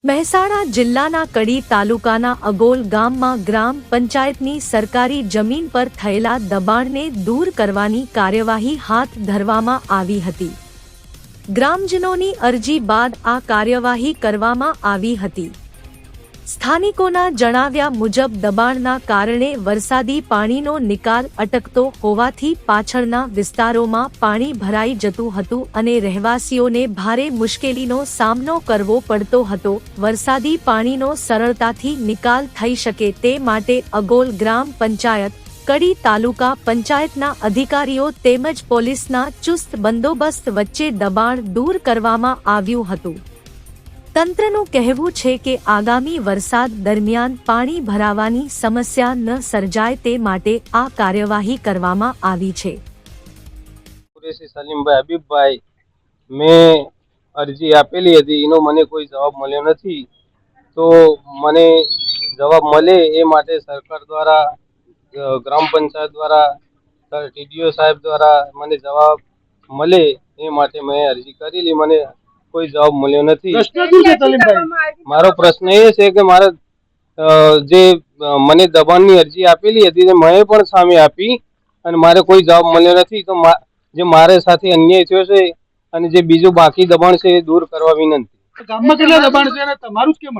મહેસાણા જિલ્લાના કડી તાલુકાના અગોલ ગામમાં ગ્રામ પંચાયતની સરકારી જમીન પર થયેલા દબાણને દૂર કરવાની કાર્યવાહી હાથ ધરવામાં આવી હતી। ગ્રામજનોની અરજી બાદ આ કાર્યવાહી કરવામાં આવી હતી। સ્થાનિકોના જણાવ્યા મુજબ દબાણના કારણે વરસાદી પાણીનો નિકાલ અટકતો હોવાથી પાછળના વિસ્તારોમાં પાણી ભરાઈ જતું હતું અને રહેવાસીઓને ભારે મુશ્કેલીનો સામનો કરવો પડતો હતો। વરસાદી પાણીનો સરળતાથી નિકાલ થઈ શકે તે માટે અગોલ ગ્રામ પંચાયત કડી તાલુકા પંચાયતના અધિકારીઓ તેમજ પોલીસના ચુસ્ત બંદોબસ્ત વચ્ચે દબાણ દૂર કરવામાં આવ્યું હતું। તંત્રનું કહેવું છે કે આગામી વરસાદ દરમિયાન પાણી ભરાવાની સમસ્યા ન સર્જાય તે માટે આ કાર્યવાહી કરવામાં આવી છે। કુરેશી સલીમભાઈ હબીબભાઈ મેં અરજી આપેલી હતી, એનો મને કોઈ જવાબ મળ્યો નથી। તો મને જવાબ મળે એ માટે સરકાર દ્વારા, ગ્રામ પંચાયત દ્વારા, ટીડીઓ સાહેબ દ્વારા મને જવાબ મળે એ માટે મેં અરજી કરેલી। મને કોઈ જવાબ મળ્યો નથી। મારો પ્રશ્ન એ છે કે મારે જે મને દબાણની અરજી આપેલી હતી મેં પણ સામે આપી અને મારે કોઈ જવાબ મળ્યો નથી। તો જે મારે સાથે અન્યાય થયો છે અને જે બીજું બાકી દબાણ છે એ દૂર કરવા વિનંતી। ગામમાં કેટલા દબાણ છે અને તમારું જ કેમ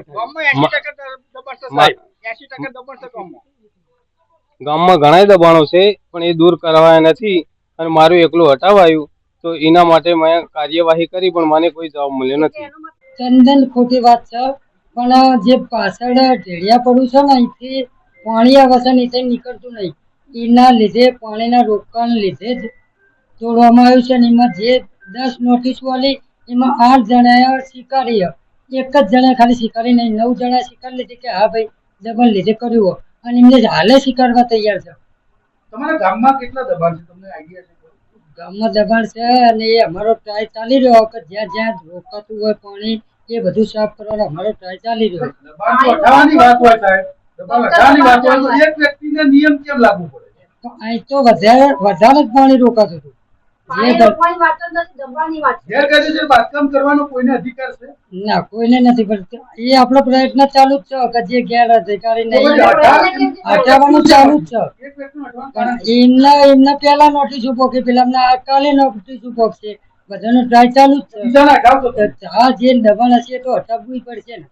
ગામમાં ઘણા દબાણો છે પણ એ દૂર કરાયા નથી અને મારું એકલું હટાવાયું તો એના માટે મેં કાર્યવાહી કરી પણ મને કોઈ જવાબ મળ્યો નથી। ચંદન ખોટી વાત છે, પણ જે પાછળ ઢેડિયા પડ્યું છે ને અહીંથી પાણી આવે છે ને એ નીકળતું નહીં, એના લીધે પાણીના રોકાણ લીધે જ તોડવામાં આવ્યું છે। એમાં જે 10 નોટિસો આલી એમાં 8 જણાએ સ્વીકારી, એક જ જણાએ ખાલી સ્વીકારી નહીં, 9 જણાએ સ્વીકાર લીધી કે હા ભાઈ દબાણ લીધે કર્યું અને એમને હાલે સ્વીકારવા તૈયાર છે। તમારા ગામમાં કેટલા દબાણ છે, તમને આઈડિયા છે? ગામમાં દબાણ છે અને એ અમારો ટ્રાય ચાલી રહ્યો કે જ્યાં જ્યાં રોકાતું હોય પાણી એ બધું સાફ કરવાનો અમારો ટ્રાય ચાલી રહ્યો। દબાણ તો હટાવવાની વાત હોય સાહેબ, દબાણ હટાવવાની વાત હોય તો એક વ્યક્તિને નિયમ કેમ લાગુ પડે? તો અહીં તો વધારે જ પાણી રોકાતું હતું। ગેરકાયદેસર બાંધકામ કરવાનો કોઈને અધિકાર છે? ના, કોઈને નથી, પણ એ આપણો પ્રયત્ન ચાલુ જ છે કે જે ગેરઅધિકારી હટાવવાનું ચાલુ જ છે। એક વ્યક્તિને હટાવવાનું પણ એમના પહેલા નોટિસ પોકી, પેલા કાલે નોટિસ પોકશે, બધાનો ટ્રાય ચાલુ જ છે। બીજાને હટાવતો હા, જે દબાણ હશે તો હટાવવું પડશે ને।